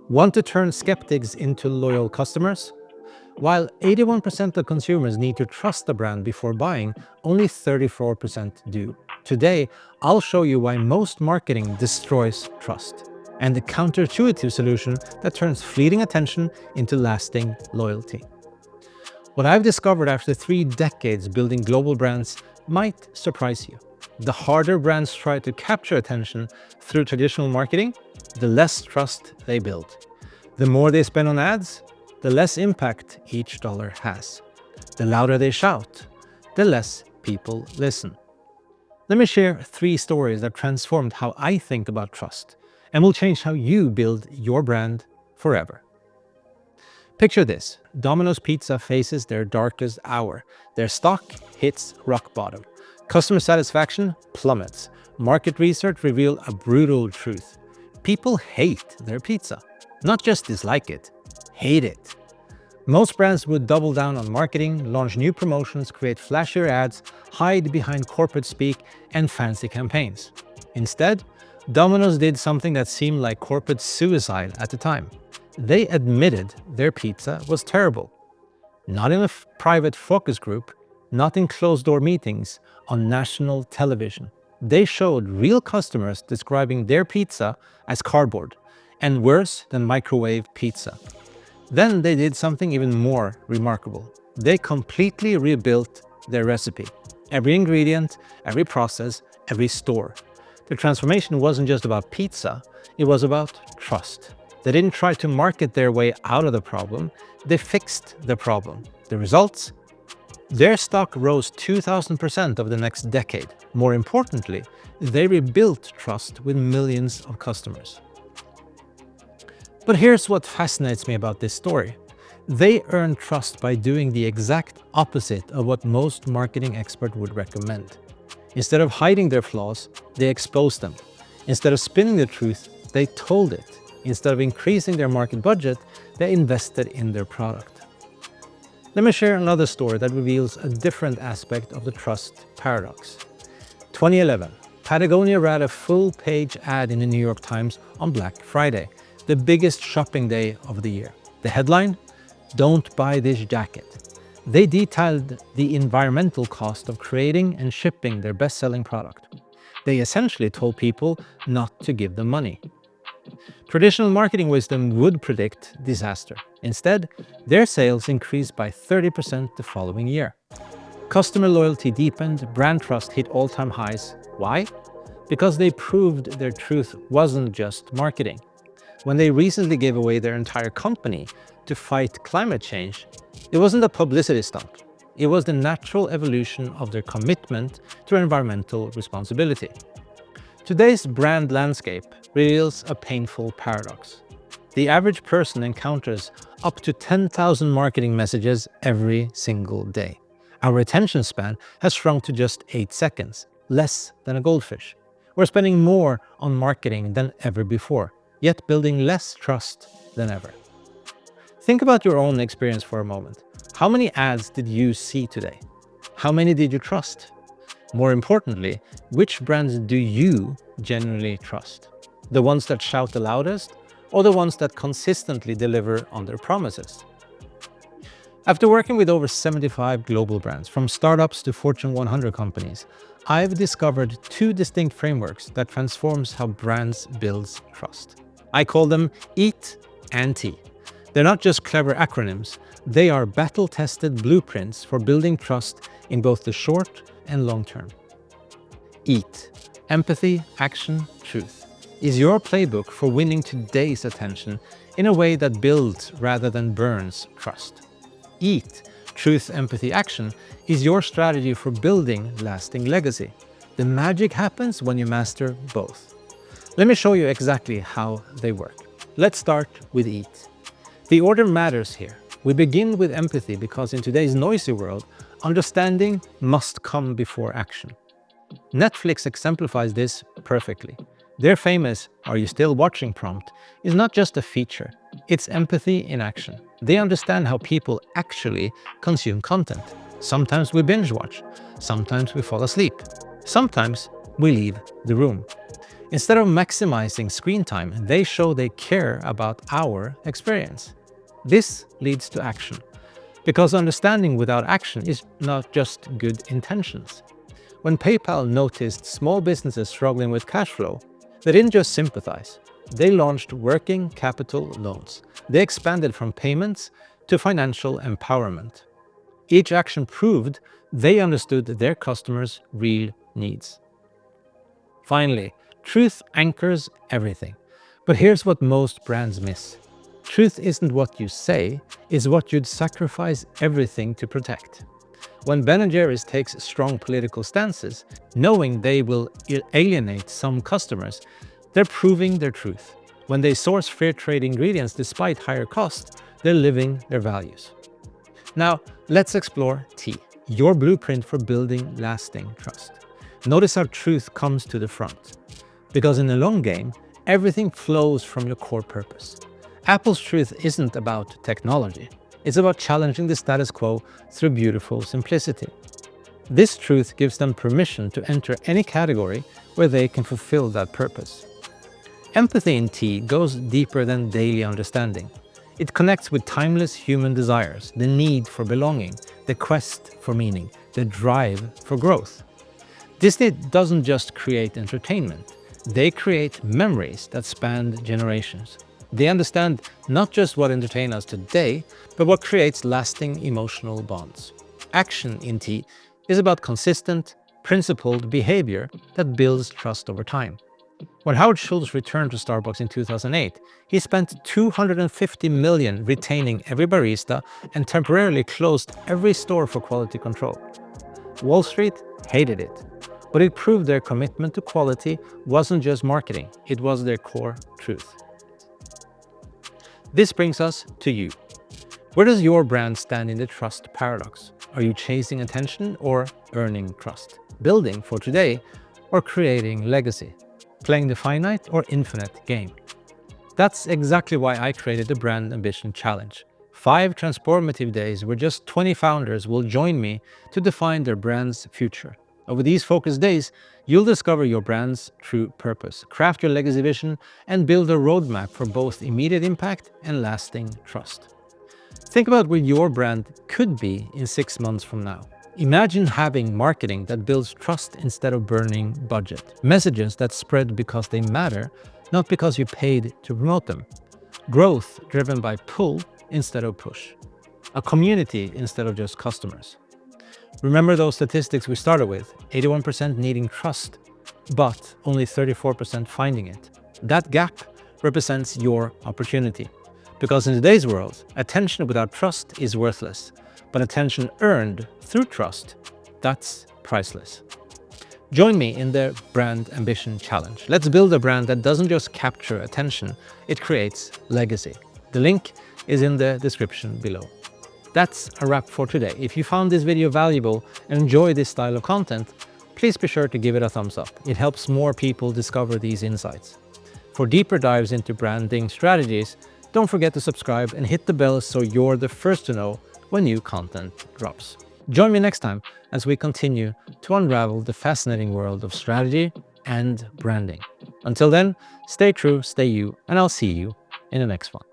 Want to turn skeptics into loyal customers? While 81% of consumers need to trust the brand before buying, only 34% do. Today, I'll show you why most marketing destroys trust and the counterintuitive solution that turns fleeting attention into lasting loyalty. What I've discovered after 3 decades building global brands might surprise you. The harder brands try to capture attention through traditional marketing, the less trust they build. The more they spend on ads, the less impact each dollar has. The louder they shout, the less people listen. Let me share 3 stories that transformed how I think about trust and will change how you build your brand forever. Picture this. Domino's Pizza faces their darkest hour. Their stock hits rock bottom. Customer satisfaction plummets. Market research revealed a brutal truth. People hate their pizza. Not just dislike it, hate it. Most brands would double down on marketing, launch new promotions, create flashier ads, hide behind corporate speak and fancy campaigns. Instead, Domino's did something that seemed like corporate suicide at the time. They admitted their pizza was terrible. Not in a private focus group, not in closed-door meetings, on national television. They showed real customers describing their pizza as cardboard and worse than microwave pizza. Then they did something even more remarkable. They completely rebuilt their recipe. Every ingredient, every process, every store. The transformation wasn't just about pizza, it was about trust. They didn't try to market their way out of the problem, they fixed the problem. The results? Their stock rose 2,000% over the next decade. More importantly, they rebuilt trust with millions of customers. But here's what fascinates me about this story. They earned trust by doing the exact opposite of what most marketing experts would recommend. Instead of hiding their flaws, they exposed them. Instead of spinning the truth, they told it. Instead of increasing their market budget, they invested in their product. Let me share another story that reveals a different aspect of the trust paradox. 2011, Patagonia ran a full-page ad in the New York Times on Black Friday, the biggest shopping day of the year. The headline? "Don't buy this jacket." They detailed the environmental cost of creating and shipping their best-selling product. They essentially told people not to give them money. Traditional marketing wisdom would predict disaster. Instead, their sales increased by 30% the following year. Customer loyalty deepened, brand trust hit all-time highs. Why? Because they proved their truth wasn't just marketing. When they recently gave away their entire company to fight climate change, it wasn't a publicity stunt. It was the natural evolution of their commitment to environmental responsibility. Today's brand landscape reveals a painful paradox. The average person encounters up to 10,000 marketing messages every single day. Our attention span has shrunk to just 8 seconds, less than a goldfish. We're spending more on marketing than ever before, yet building less trust than ever. Think about your own experience for a moment. How many ads did you see today? How many did you trust? More importantly, which brands do you genuinely trust? The ones that shout the loudest, or the ones that consistently deliver on their promises? After working with over 75 global brands, from startups to Fortune 100 companies, I've discovered 2 distinct frameworks that transforms how brands build trust. I call them EAT and T. They're not just clever acronyms, they are battle-tested blueprints for building trust in both the short and long term. EAT, empathy, action, truth, is your playbook for winning today's attention in a way that builds rather than burns trust. EAT, truth, empathy, action, is your strategy for building lasting legacy. The magic happens when you master both. Let me show you exactly how they work. Let's start with EAT. The order matters here. We begin with empathy because in today's noisy world, understanding must come before action. Netflix exemplifies this perfectly. Their famous "Are you still watching?" prompt is not just a feature, it's empathy in action. They understand how people actually consume content. Sometimes we binge watch, sometimes we fall asleep, sometimes we leave the room. Instead of maximizing screen time, they show they care about our experience. This leads to action, because understanding without action is not just good intentions. When PayPal noticed small businesses struggling with cash flow, they didn't just sympathize. They launched working capital loans. They expanded from payments to financial empowerment. Each action proved they understood their customers' real needs. Finally, truth anchors everything. But here's what most brands miss. Truth isn't what you say, it's what you'd sacrifice everything to protect. When Ben & Jerry's takes strong political stances, knowing they will alienate some customers, they're proving their truth. When they source fair trade ingredients despite higher costs, they're living their values. Now, let's explore tea, your blueprint for building lasting trust. Notice how truth comes to the front. Because in the long game, everything flows from your core purpose. Apple's truth isn't about technology. It's about challenging the status quo through beautiful simplicity. This truth gives them permission to enter any category where they can fulfill that purpose. Empathy in tea goes deeper than daily understanding. It connects with timeless human desires, the need for belonging, the quest for meaning, the drive for growth. Disney doesn't just create entertainment, they create memories that span generations. They understand not just what entertains us today, but what creates lasting emotional bonds. Action in tea is about consistent, principled behavior that builds trust over time. When Howard Schultz returned to Starbucks in 2008, he spent $250 million retaining every barista and temporarily closed every store for quality control. Wall Street hated it, but it proved their commitment to quality wasn't just marketing, it was their core truth. This brings us to you. Where does your brand stand in the trust paradox? Are you chasing attention or earning trust? Building for today or creating legacy? Playing the finite or infinite game? That's exactly why I created the Brand Ambition Challenge. 5 transformative days where just 20 founders will join me to define their brand's future. Over these focused days, you'll discover your brand's true purpose, craft your legacy vision, and build a roadmap for both immediate impact and lasting trust. Think about where your brand could be in 6 months from now. Imagine having marketing that builds trust instead of burning budget. Messages that spread because they matter, not because you paid to promote them. Growth driven by pull instead of push. A community instead of just customers. Remember those statistics we started with, 81% needing trust, but only 34% finding it. That gap represents your opportunity. Because in today's world, attention without trust is worthless, but attention earned through trust, that's priceless. Join me in the Brand Ambition Challenge. Let's build a brand that doesn't just capture attention, it creates legacy. The link is in the description below. That's a wrap for today. If you found this video valuable and enjoy this style of content, please be sure to give it a thumbs up. It helps more people discover these insights. For deeper dives into branding strategies, don't forget to subscribe and hit the bell so you're the first to know when new content drops. Join me next time as we continue to unravel the fascinating world of strategy and branding. Until then, stay true, stay you, and I'll see you in the next one.